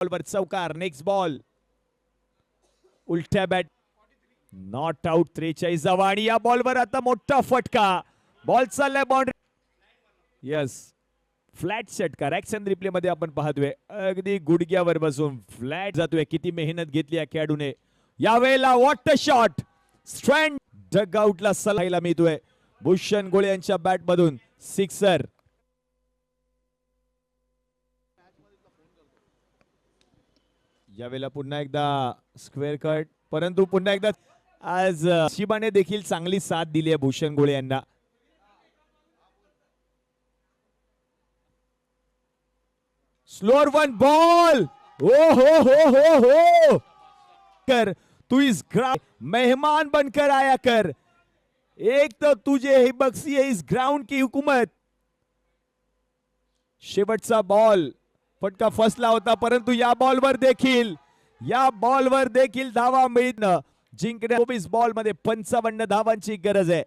बॉलवर चौकार. Next ball उलट्या bat not out. 43 आणि या बॉलवर आता मोठा फटका. बॉल चाललाय बाउंड्री. यस, फ्लॅट षटकार ऍक्शन रिप्ले मध्ये आपण पाहतोय. अगदी गुडघ्यावर बसून फ्लॅट जातोय. किती मेहनत घेतली या खेळाडूने यावेळेला. What a shot. स्ट्रँड डग आउटला सलाईला मिळतोय भूषण गोळे यांच्या बॅट मधून. सिक्सर. यावेळेला पुन्हा एकदा स्क्वेअर कट, परंतु पुन्हा एकदा आज शिबाने देखील चांगली साथ दिली आहे भूषण गोळे यांना. Slower one ball. ओ हो कर तू इस मेहमान बनकर आया कर. एक तो तुझे ही बख्शी है इस ग्राउंड की हुकूमत. शेवटचा बॉल फटका फसला होता, परंतु या बॉलवर देखील धावा मिळणं जिंकण्या. 24 बॉल मध्ये 55 धावांची गरज आहे.